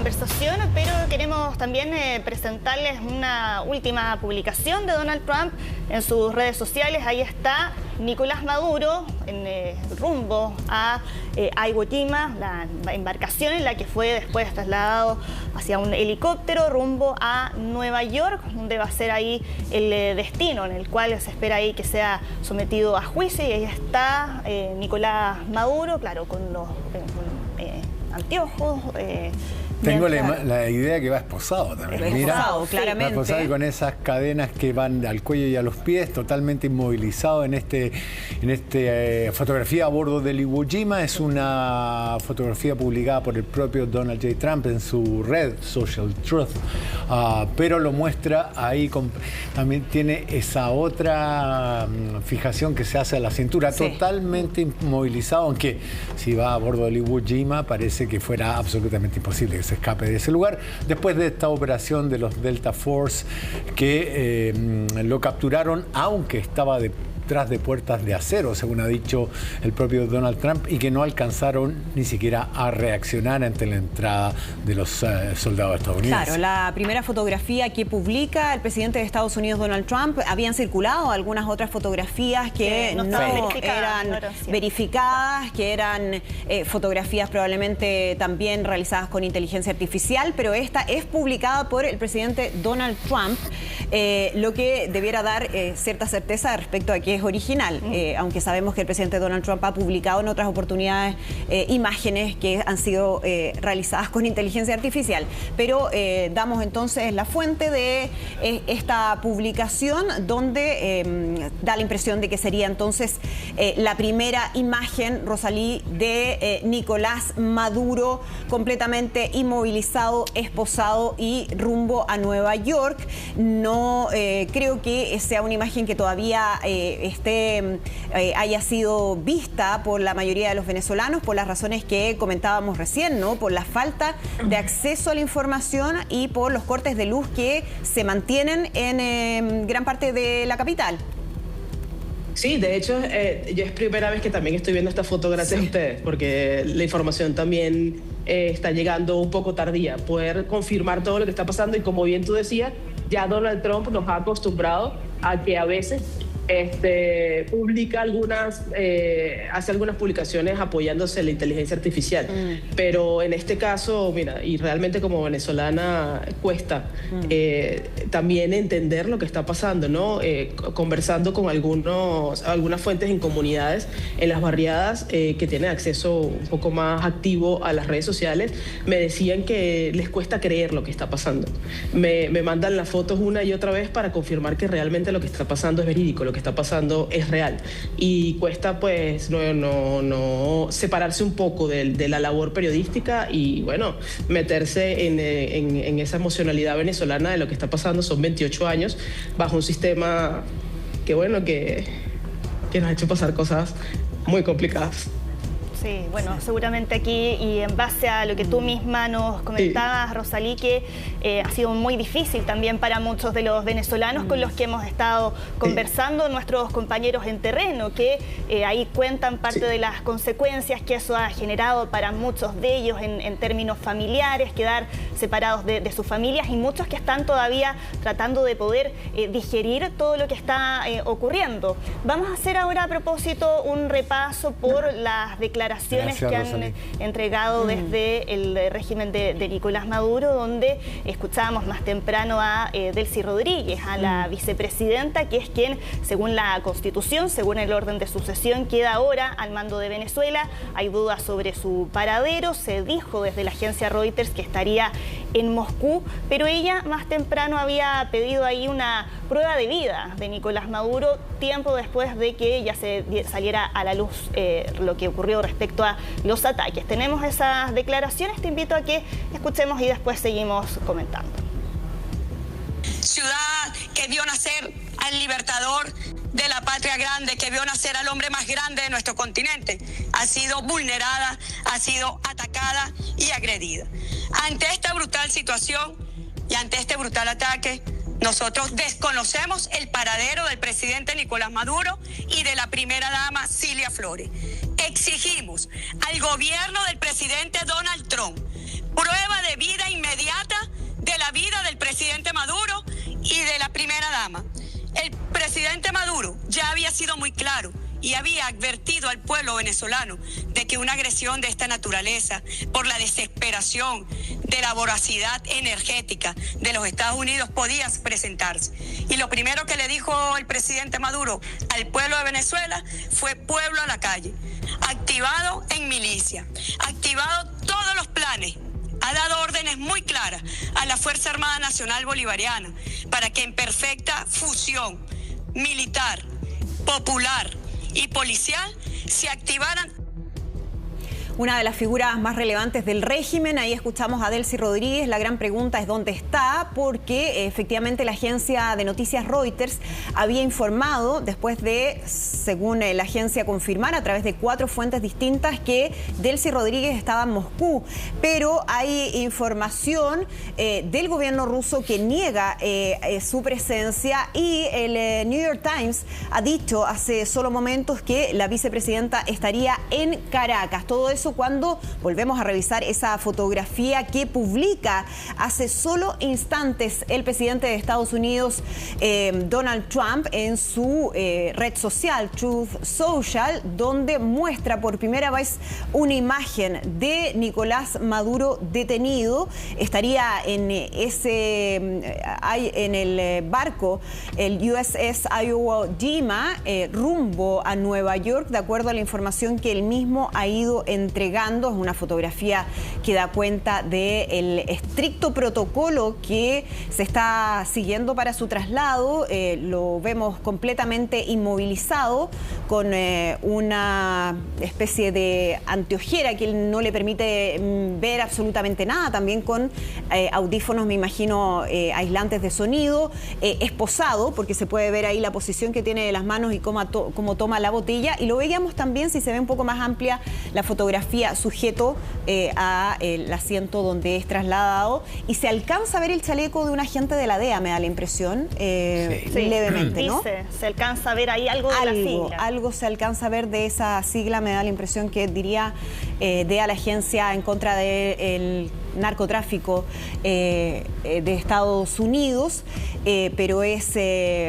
conversación, pero queremos también presentarles una última publicación de Donald Trump en sus redes sociales. Ahí está Nicolás Maduro en rumbo a Iwo Jima, la embarcación en la que fue después trasladado hacia un helicóptero rumbo a Nueva York, donde va a ser ahí el destino en el cual se espera ahí que sea sometido a juicio. Y ahí está Nicolás Maduro, claro, con los anteojos. Tengo la idea que va esposado también. Mira, esposado, claramente. Va esposado con esas cadenas que van al cuello y a los pies, totalmente inmovilizado en fotografía a bordo del Iwo Jima. Es una fotografía publicada por el propio Donald J. Trump en su red Social Truth, pero lo muestra ahí. También tiene esa otra fijación que se hace a la cintura, sí, totalmente inmovilizado, aunque si va a bordo del Iwo Jima parece que fuera absolutamente imposible que se escape de ese lugar, después de esta operación de los Delta Force que lo capturaron, aunque estaba detrás de puertas de acero, según ha dicho el propio Donald Trump, y que no alcanzaron ni siquiera a reaccionar ante la entrada de los soldados estadounidenses. Claro, la primera fotografía que publica el presidente de Estados Unidos, Donald Trump, habían circulado algunas otras fotografías que no eran verificadas, que eran fotografías probablemente también realizadas con inteligencia artificial, pero esta es publicada por el presidente Donald Trump, lo que debiera dar cierta certeza respecto a que es original, aunque sabemos que el presidente Donald Trump ha publicado en otras oportunidades imágenes que han sido realizadas con inteligencia artificial. Pero damos entonces la fuente de esta publicación, donde da la impresión de que sería entonces la primera imagen, Rosalí, de Nicolás Maduro completamente inmovilizado, esposado y rumbo a Nueva York. No creo que sea una imagen que todavía haya sido vista por la mayoría de los venezolanos, por las razones que comentábamos recién, ¿no? Por la falta de acceso a la información y por los cortes de luz que se mantienen en gran parte de la capital. Sí, de hecho, yo es primera vez que también estoy viendo esta foto gracias a ustedes, porque la información también está llegando un poco tardía. Poder confirmar todo lo que está pasando, y como bien tú decías, ya Donald Trump nos ha acostumbrado a que a veces publica hace algunas publicaciones apoyándose en la inteligencia artificial. Pero en este caso, mira, y realmente como venezolana cuesta también entender lo que está pasando, ¿no? Conversando con algunas fuentes en comunidades, en las barriadas que tienen acceso un poco más activo a las redes sociales, me decían que les cuesta creer lo que está pasando. Me mandan las fotos una y otra vez para confirmar que realmente lo que está pasando es verídico, lo que está pasando es real, y cuesta pues no separarse un poco de la labor periodística y bueno, meterse en esa emocionalidad venezolana de lo que está pasando. Son 28 años bajo un sistema que bueno, que nos ha hecho pasar cosas muy complicadas. Sí, bueno, seguramente aquí, y en base a lo que tú misma nos comentabas, sí, Rosalí, que ha sido muy difícil también para muchos de los venezolanos con los que hemos estado conversando, nuestros compañeros en terreno, que ahí cuentan parte de las consecuencias que eso ha generado para muchos de ellos en términos familiares, quedar separados de sus familias, y muchos que están todavía tratando de poder digerir todo lo que está ocurriendo. Vamos a hacer ahora, a propósito, un repaso por las declaraciones que han entregado desde el régimen de Nicolás Maduro, donde escuchábamos más temprano a Delcy Rodríguez, a la vicepresidenta, que es quien, según la Constitución, según el orden de sucesión, queda ahora al mando de Venezuela. Hay dudas sobre su paradero. Se dijo desde la agencia Reuters que estaría en Moscú, pero ella más temprano había pedido ahí una prueba de vida de Nicolás Maduro, tiempo después de que ya se saliera a la luz lo que ocurrió respecto a los ataques. Tenemos esas declaraciones, te invito a que escuchemos y después seguimos comentando. Ciudad que vio nacer al libertador de la patria grande, que vio nacer al hombre más grande de nuestro continente, ha sido vulnerada, ha sido atacada y agredida. Ante esta brutal situación y ante este brutal ataque, nosotros desconocemos el paradero del presidente Nicolás Maduro y de la primera dama Cilia Flores. Exigimos al gobierno del presidente Donald Trump prueba de vida inmediata presidente Maduro ya había sido muy claro y había advertido al pueblo venezolano de que una agresión de esta naturaleza, por la desesperación de la voracidad energética de los Estados Unidos, podía presentarse. Y lo primero que le dijo el presidente Maduro al pueblo de Venezuela fue: pueblo a la calle, activado en milicia, activado todos los planes. Ha dado órdenes muy claras a la Fuerza Armada Nacional Bolivariana para que en perfecta fusión militar, popular y policial se activaran. Una de las figuras más relevantes del régimen, ahí escuchamos a Delcy Rodríguez. La gran pregunta es dónde está, porque efectivamente la agencia de noticias Reuters había informado, después de, según la agencia confirmar a través de 4 fuentes distintas, que Delcy Rodríguez estaba en Moscú. Pero hay información del gobierno ruso que niega su presencia, y el New York Times ha dicho hace solo momentos que la vicepresidenta estaría en Caracas. Todo eso cuando volvemos a revisar esa fotografía que publica hace solo instantes el presidente de Estados Unidos, Donald Trump, en su red social, Truth Social, donde muestra por primera vez una imagen de Nicolás Maduro detenido. Estaría en el barco, el USS Iwo Jima, rumbo a Nueva York, de acuerdo a la información que él mismo ha ido entregando. Es una fotografía que da cuenta del estricto protocolo que se está siguiendo para su traslado. Lo vemos completamente inmovilizado, con una especie de anteojera que no le permite ver absolutamente nada, también con audífonos, me imagino, aislantes de sonido, esposado, porque se puede ver ahí la posición que tiene de las manos y cómo toma la botella. Y lo veíamos también, si se ve un poco más amplia la fotografía, sujeto al asiento donde es trasladado, y se alcanza a ver el chaleco de un agente de la DEA, me da la impresión, levemente, ¿no? Se alcanza a ver ahí algo de la sigla. Algo se alcanza a ver de esa sigla, me da la impresión que diría DEA, la agencia en contra del narcotráfico de Estados Unidos, pero es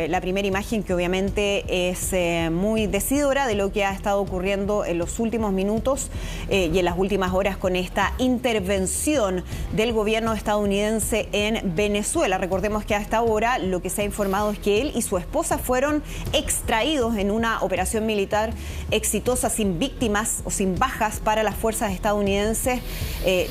la primera imagen que obviamente es muy decidora de lo que ha estado ocurriendo en los últimos minutos y en las últimas horas con esta intervención del gobierno estadounidense en Venezuela. Recordemos que hasta ahora lo que se ha informado es que él y su esposa fueron extraídos en una operación militar exitosa, sin víctimas o sin bajas para las fuerzas estadounidenses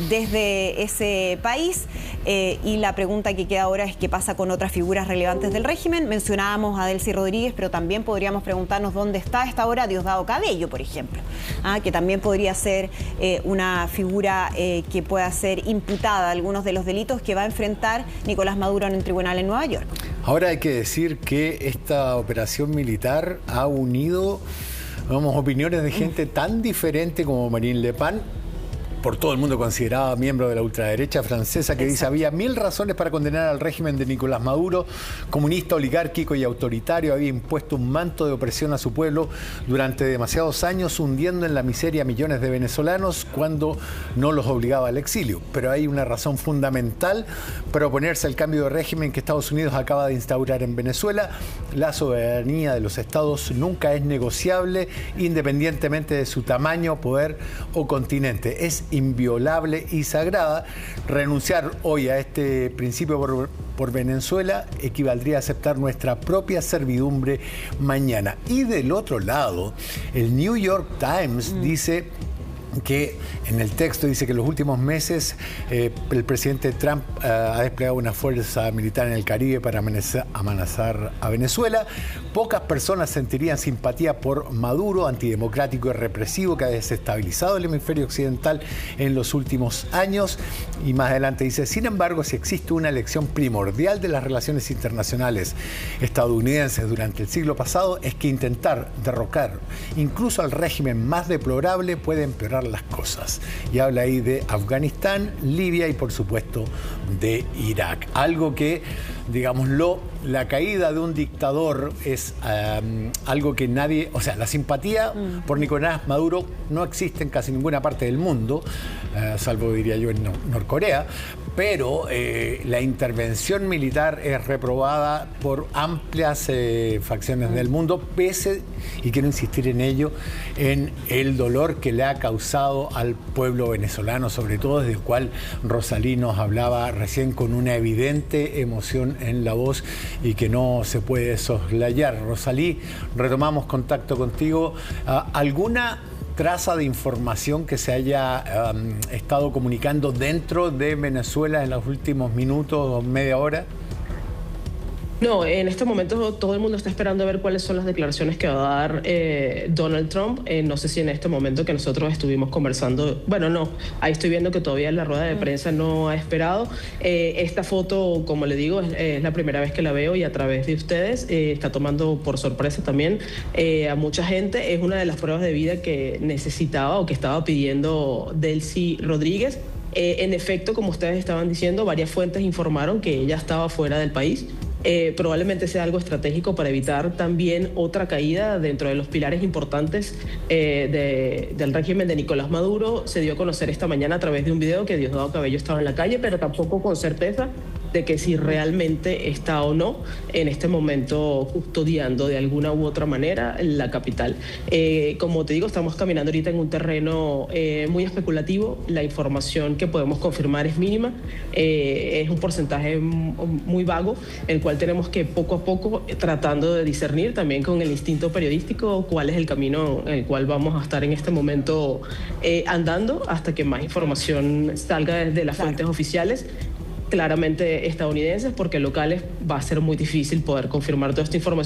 desde ese país. Y la pregunta que queda ahora es qué pasa con otras figuras relevantes del régimen. Mencionábamos a Delcy Rodríguez, pero también podríamos preguntarnos dónde está a esta hora Diosdado Cabello, por ejemplo, que también podría ser una figura que pueda ser imputada a algunos de los delitos que va a enfrentar Nicolás Maduro en un tribunal en Nueva York. Ahora hay que decir que esta operación militar ha unido, opiniones de gente tan diferente como Marine Le Pen, por todo el mundo considerada miembro de la ultraderecha francesa, que dice había 1000 razones para condenar al régimen de Nicolás Maduro, comunista, oligárquico y autoritario. Había impuesto un manto de opresión a su pueblo durante demasiados años, hundiendo en la miseria a millones de venezolanos cuando no los obligaba al exilio. Pero hay una razón fundamental para oponerse al cambio de régimen que Estados Unidos acaba de instaurar en Venezuela. La soberanía de los estados nunca es negociable, independientemente de su tamaño, poder o continente. Es inviolable y sagrada. Renunciar hoy a este principio por Venezuela equivaldría a aceptar nuestra propia servidumbre mañana. Y del otro lado, el New York Times dice que en el texto dice que en los últimos meses el presidente Trump ha desplegado una fuerza militar en el Caribe para amenazar a Venezuela. Pocas personas sentirían simpatía por Maduro, antidemocrático y represivo, que ha desestabilizado el hemisferio occidental en los últimos años. Y más adelante dice, sin embargo, si existe una lección primordial de las relaciones internacionales estadounidenses durante el siglo pasado, es que intentar derrocar incluso al régimen más deplorable puede empeorar las cosas. Y habla ahí de Afganistán, Libia y por supuesto de Irak. Algo que digámoslo, la caída de un dictador es algo que nadie, o sea, la simpatía por Nicolás Maduro no existe en casi ninguna parte del mundo, salvo diría yo en Norcorea, pero la intervención militar es reprobada por amplias facciones del mundo, pese, y quiero insistir en ello, en el dolor que le ha causado al pueblo venezolano, sobre todo desde el cual Rosalí nos hablaba recién con una evidente emoción en la voz y que no se puede soslayar. Rosalí, retomamos contacto contigo. ¿Alguna traza de información que se haya estado comunicando dentro de Venezuela en los últimos minutos o media hora? No, en este momento todo el mundo está esperando a ver cuáles son las declaraciones que va a dar Donald Trump. No sé si en este momento que nosotros estuvimos conversando, bueno, no, ahí estoy viendo que todavía la rueda de prensa no ha esperado. Esta foto, como le digo, es la primera vez que la veo y a través de ustedes está tomando por sorpresa también a mucha gente. Es una de las pruebas de vida que necesitaba o que estaba pidiendo Delcy Rodríguez. En efecto, como ustedes estaban diciendo, varias fuentes informaron que ella estaba fuera del país. Probablemente sea algo estratégico para evitar también otra caída dentro de los pilares importantes del régimen de Nicolás Maduro. Se dio a conocer esta mañana a través de un video que Diosdado Cabello estaba en la calle, pero tampoco con certeza de que si realmente está o no en este momento custodiando de alguna u otra manera la capital. Como te digo, estamos caminando ahorita en un terreno muy especulativo. La información que podemos confirmar es mínima, es un porcentaje muy vago, el cual tenemos que poco a poco tratando de discernir también con el instinto periodístico cuál es el camino en el cual vamos a estar en este momento andando hasta que más información salga desde las fuentes oficiales, claramente estadounidenses, porque locales va a ser muy difícil poder confirmar toda esta información.